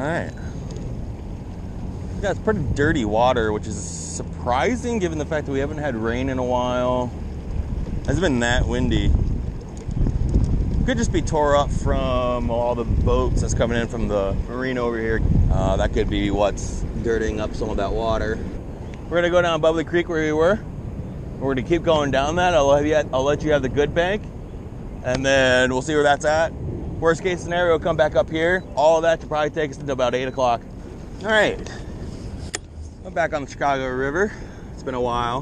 All right. Yeah, it's pretty dirty water, which is surprising given the fact that we haven't had rain in a while. It hasn't been that windy. Could just be tore up from all the boats that's coming in from the marine over here. That could be what's dirtying up some of that water. We're gonna go down Bubbly Creek where we were. We're gonna keep going down that. I'll let you have the good bank, and then we'll see where that's at. Worst case scenario, we'll come back up here. All of that should probably take us until about 8 o'clock. All right, I'm back on the Chicago River. It's been a while.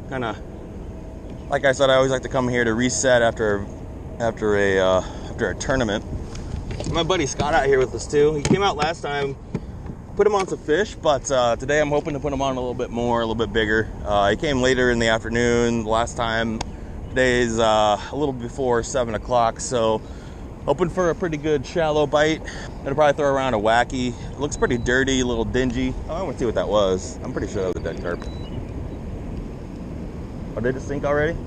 Kind of, like I said, I always like to come here to reset after a tournament. My buddy Scott out here with us too. He came out last time, put him on some fish, but today I'm hoping to put him on a little bit more, a little bit bigger. He came later in the afternoon last time. Today's a little before 7 o'clock, so hoping for a pretty good shallow bite. Gonna probably throw around a wacky. It looks pretty dirty, a little dingy. I want to see what that was. I'm pretty sure that was a dead carp. Oh, did it sink already?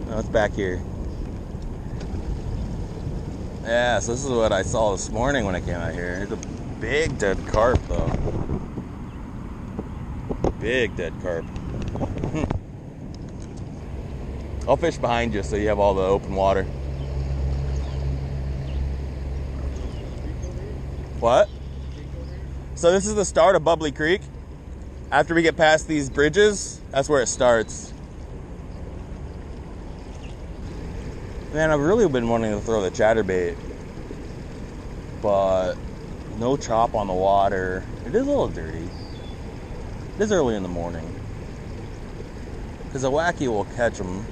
No, it's back here. Yeah, so this is what I saw this morning when I came out here. It's a big dead carp, though. Big dead carp. I'll fish behind you so you have all the open water. What? So this is the start of Bubbly Creek. After we get past these bridges, that's where it starts. Man, I've really been wanting to throw the chatterbait, but no chop on the water. It is a little dirty. It is early in the morning. Because a wacky will catch them,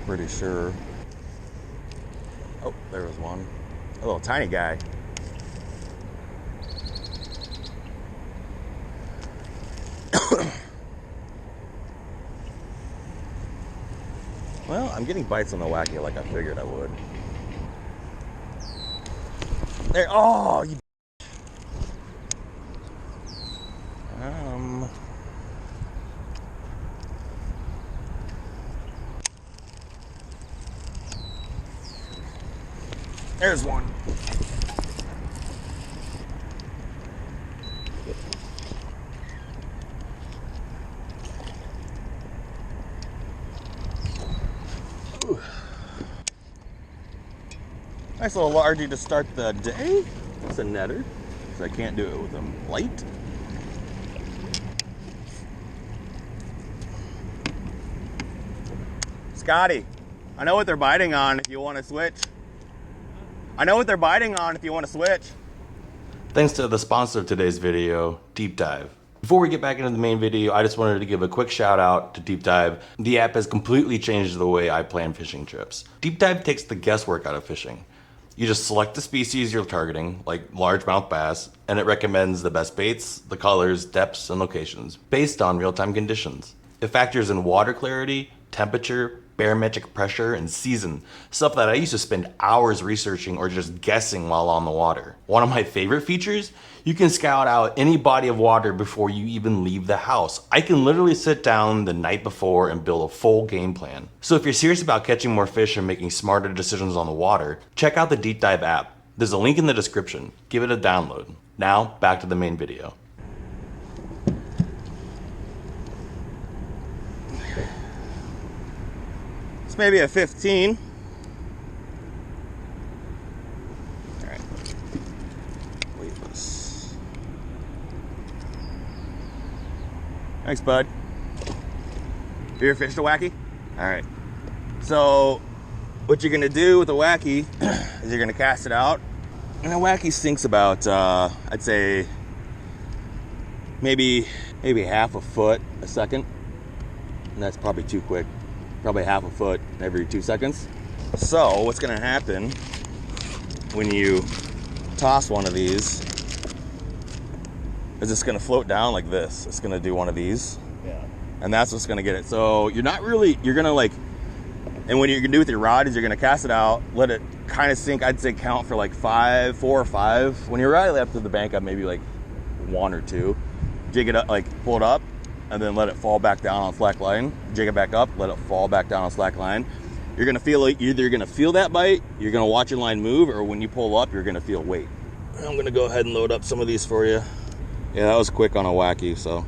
pretty sure. Oh, there was one. A little tiny guy. Well, I'm getting bites on the wacky like I figured I would. There, oh, you. There's one. Ooh. Nice little largie to start the day. It's a netter, so I can't do it with them light. Scotty, I know what they're biting on if you want to switch. I know what they're biting on if you want to switch. Thanks to the sponsor of today's video, DeepDive. Before we get back into the main video, I just wanted to give a quick shout out to DeepDive. The app has completely changed the way I plan fishing trips. DeepDive takes the guesswork out of fishing. You just select the species you're targeting, like largemouth bass, and it recommends the best baits, the colors, depths, and locations, based on real-time conditions. It factors in water clarity, temperature, barometric pressure, and season, stuff that I used to spend hours researching or just guessing while on the water. One of my favorite features, you can scout out any body of water before you even leave the house. I can literally sit down the night before and build a full game plan. So if you're serious about catching more fish and making smarter decisions on the water, check out the DeepDive app. There's a link in the description. Give it a download. Now, back to the main video. Maybe a 15. All right. Weightless. Thanks, bud. You ever fished a wacky? All right. So, what you're gonna do with a wacky is you're gonna cast it out, and a wacky sinks about, I'd say, maybe half a foot a second, and that's probably too quick. Probably half a foot every 2 seconds. So what's gonna happen when you toss one of these is it's gonna float down like this. It's gonna do one of these. Yeah. And that's what's gonna get it. So you're gonna like, and what you're gonna do with your rod is you're gonna cast it out, let it kind of sink. I'd say count for like 4 or 5. When you're right up to the bank, I'd maybe like 1 or 2. Jig it up, like pull it up, and then let it fall back down on slack line. Jig it back up, let it fall back down on slack line. You're gonna feel, either you're gonna feel that bite, you're gonna watch your line move, or when you pull up, you're gonna feel weight. I'm gonna go ahead and load up some of these for you. Yeah, that was quick on a wacky, so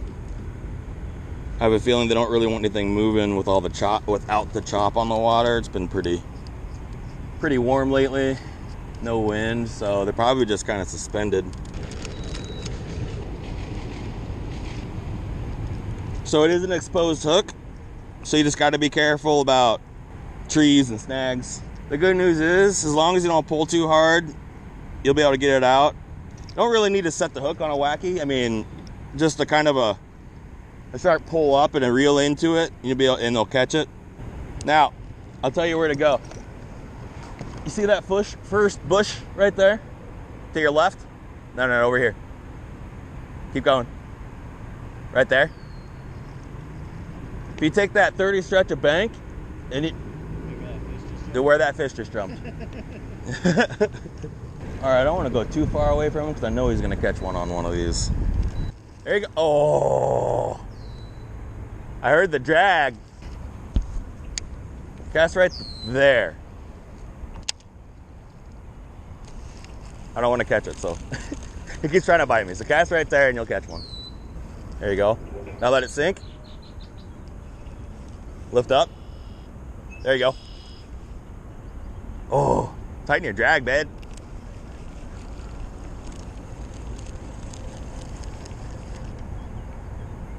I have a feeling they don't really want anything moving with all the chop, without the chop on the water. It's been pretty warm lately. No wind, so they're probably just kind of suspended. So it is an exposed hook, so you just got to be careful about trees and snags. The good news is, as long as you don't pull too hard, you'll be able to get it out. You don't really need to set the hook on a wacky. I mean, just a kind of a sharp pull up and a reel into it, you'll be able, and they'll catch it. Now, I'll tell you where to go. You see that first bush right there? To your left? No, over here. Keep going. Right there. If you take that 30 stretch of bank, and to where that fish just jumped. All right, I don't want to go too far away from him because I know he's going to catch one on one of these. There you go. Oh, I heard the drag. Cast right there. I don't want to catch it, so he keeps trying to bite me. So cast right there and you'll catch one. There you go. Now let it sink. Lift up. There you go. Oh, tighten your drag, bed.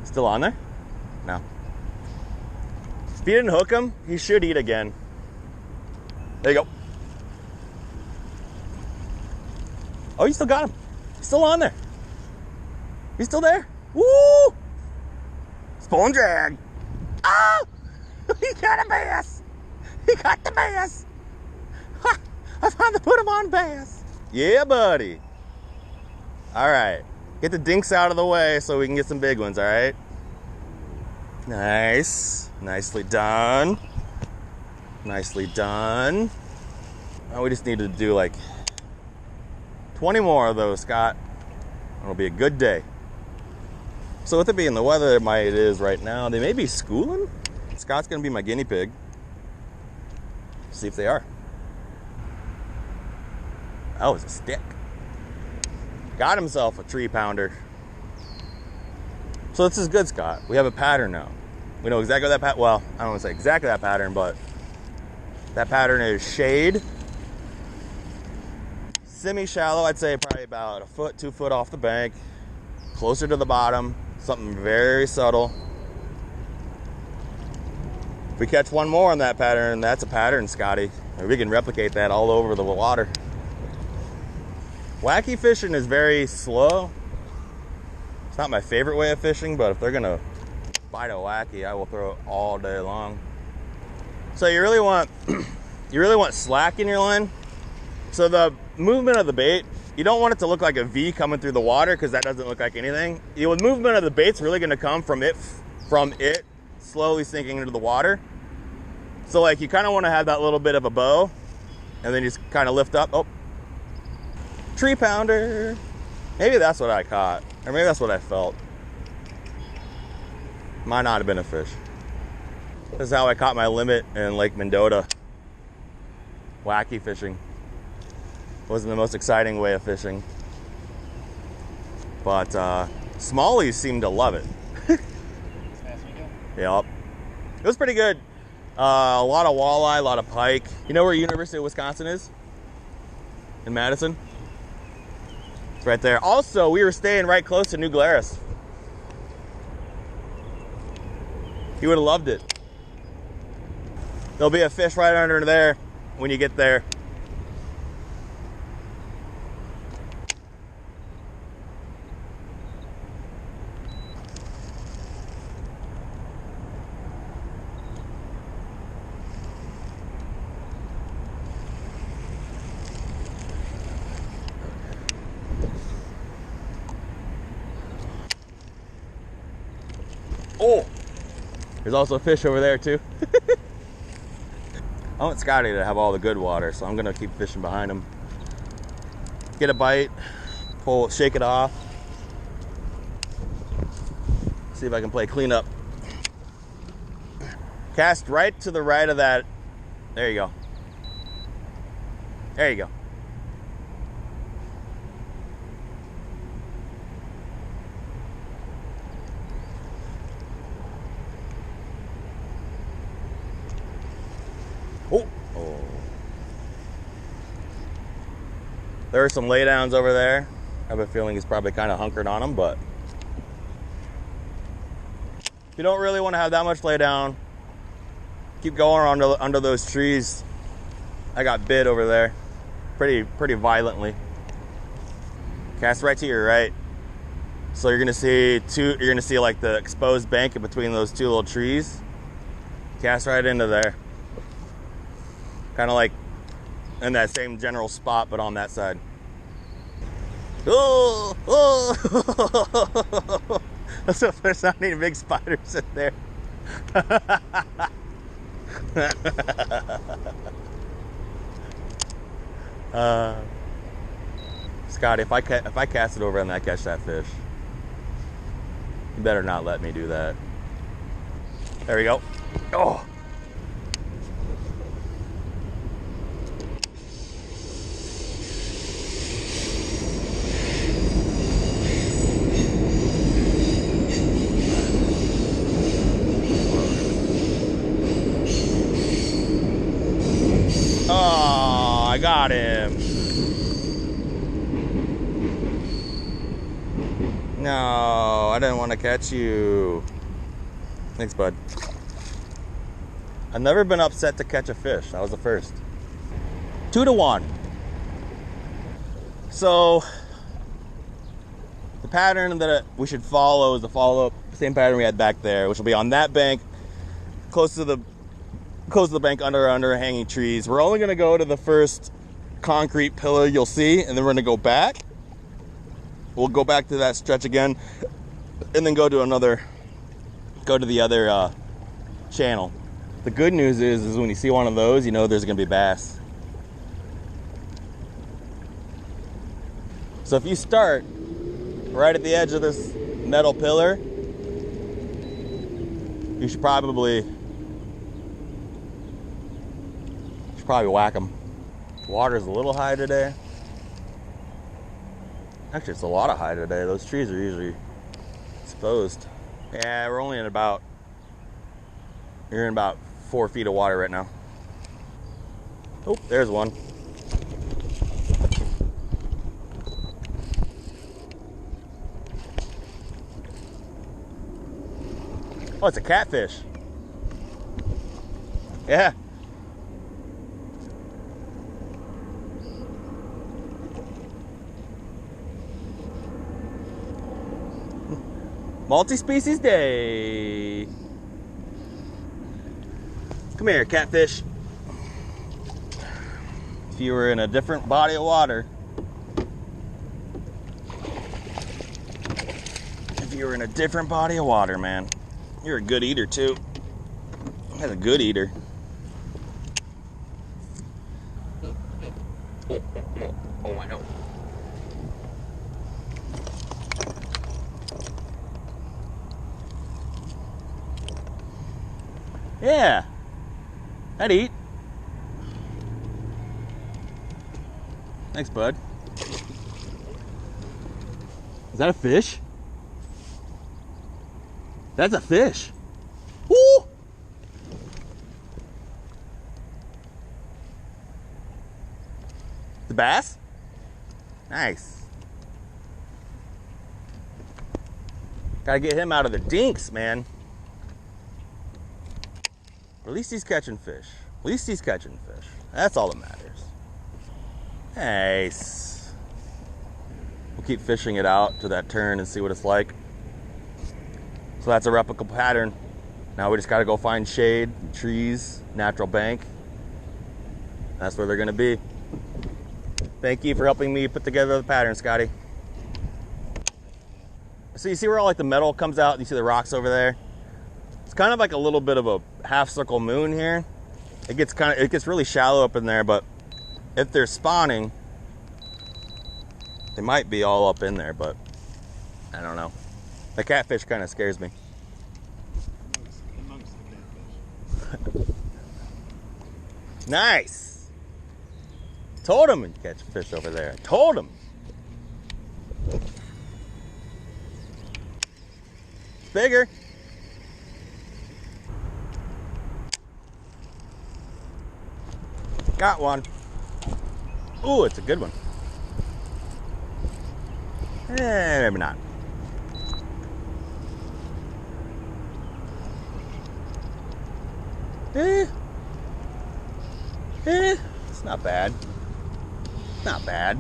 Still on there? No. If you didn't hook him, he should eat again. There you go. Oh, you still got him. He's still on there. He's still there. Woo! Spoon drag. Oh! He got a bass. He got the bass. Ha! I finally put him on bass. Yeah, buddy. All right. Get the dinks out of the way so we can get some big ones, all right? Nice. Nicely done. Nicely done. Now we just need to do like 20 more of those, Scott. It'll be a good day. So with it being the weather it is right now, they may be schooling. Scott's gonna be my guinea pig. See if they are. That was a stick. Got himself a tree pounder. So this is good, Scott. We have a pattern now. We know exactly that well, I don't want to say exactly that pattern, but that pattern is shade, semi-shallow. I'd say probably about 1 foot, 2 foot off the bank, closer to the bottom, something very subtle. If we catch one more on that pattern, that's a pattern, Scotty. We can replicate that all over the water. Wacky fishing is very slow. It's not my favorite way of fishing, but if they're gonna bite a wacky, I will throw it all day long. So you really want slack in your line. So the movement of the bait, you don't want it to look like a V coming through the water because that doesn't look like anything. The movement of the bait's really gonna come from it slowly sinking into the water. So like you kind of want to have that little bit of a bow and then you just kind of lift up. Oh, tree pounder. Maybe that's what I caught, or maybe that's what I felt. Might not have been a fish. This is how I caught my limit in Lake Mendota. Wacky fishing. Wasn't the most exciting way of fishing, but smallies seem to love it. Yep. It was pretty good. A lot of walleye, a lot of pike. You know where University of Wisconsin is? In Madison? It's right there. Also, we were staying right close to New Glarus. You would have loved it. There'll be a fish right under there when you get there. Oh, there's also a fish over there too. I want Scotty to have all the good water, so I'm gonna keep fishing behind him. Get a bite, shake it off. See if I can play cleanup. Cast right to the right of that. There you go. There you go. There are some laydowns over there. I have a feeling he's probably kind of hunkered on them, but if you don't really want to have that much laydown, keep going under those trees. I got bit over there pretty violently. Cast right to your right. So you're gonna see like the exposed bank in between those two little trees. Cast right into there. Kind of like in that same general spot, but on that side. Oh, oh. So if there's not any big spiders in there. Scotty, if I cast it over and I catch that fish, you better not let me do that. There we go. Oh. Oh, I got him. No, I didn't want to catch you. Thanks, bud. I've never been upset to catch a fish. That was the first. 2-to-1. So the pattern that we should follow is the same pattern we had back there, which will be on that bank, close to the bank under hanging trees. We're only going to go to the first concrete pillar you'll see, and then we're going to go back. We'll go back to that stretch again, and then go to the other channel. The good news is when you see one of those, you know there's going to be bass. So if you start right at the edge of this metal pillar, you should probably whack them. Water's a little high today. Actually, it's a lot of high today. Those trees are usually exposed. Yeah, we're only in about 4 feet of water right now. Oh, there's one. Oh, it's a catfish. Yeah. Multi-species day. Come here, catfish. If you were in a different body of water, man, you're a good eater too. That's a good eater. Oh, I know. Yeah, I'd eat. Thanks, bud. Is that a fish? That's a fish. Woo! The bass? Nice. Gotta get him out of the dinks, man. At least he's catching fish. That's all that matters. Nice. We'll keep fishing it out to that turn and see what it's like. So that's a replica pattern. Now we just gotta go find shade, trees, natural bank. That's where they're gonna be. Thank you for helping me put together the pattern, Scotty. So you see where all like the metal comes out? You see the rocks over there? It's kind of like a little bit of a half circle moon here. It gets really shallow up in there, but if they're spawning, they might be all up in there, but I don't know. The catfish kind of scares me. Amongst the catfish. Nice. Told him we'd catch a fish over there. Told him. It's bigger. Got one. Ooh, it's a good one. Maybe not. It's not bad. Not bad.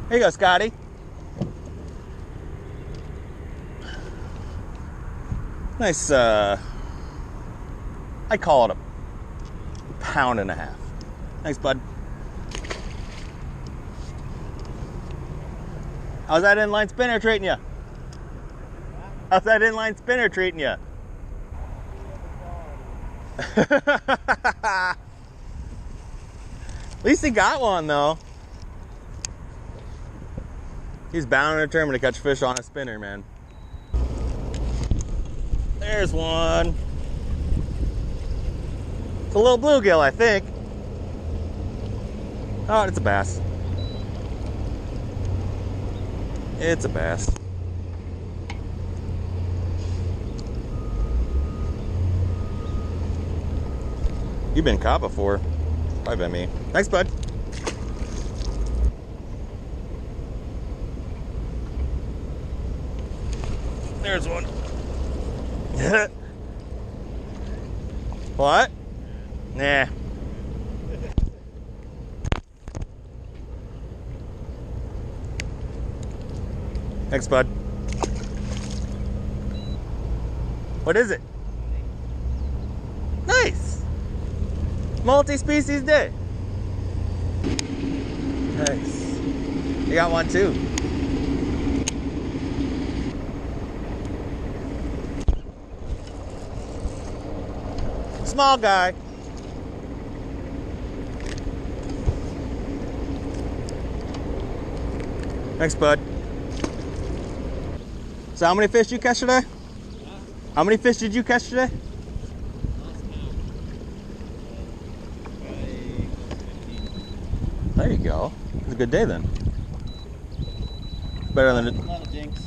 Here you go, Scotty. Nice, I call it a pound and a half. Thanks, bud. How's that inline spinner treating you? How's that inline spinner treating you? At least he got one, though. He's bound and determined to catch fish on a spinner, man. There's one. It's a little bluegill, I think. Oh, it's a bass. It's a bass. You've been caught before. Probably been me. Thanks, bud. There's one. What? Nah. Thanks, bud. What is it? Nice. Multi-species day. Nice. You got one too. Small guy. Thanks, bud. So how many fish did you catch today? Huh? How many fish did you catch today? There you go. It's a good day then. Better than a lot of dinks.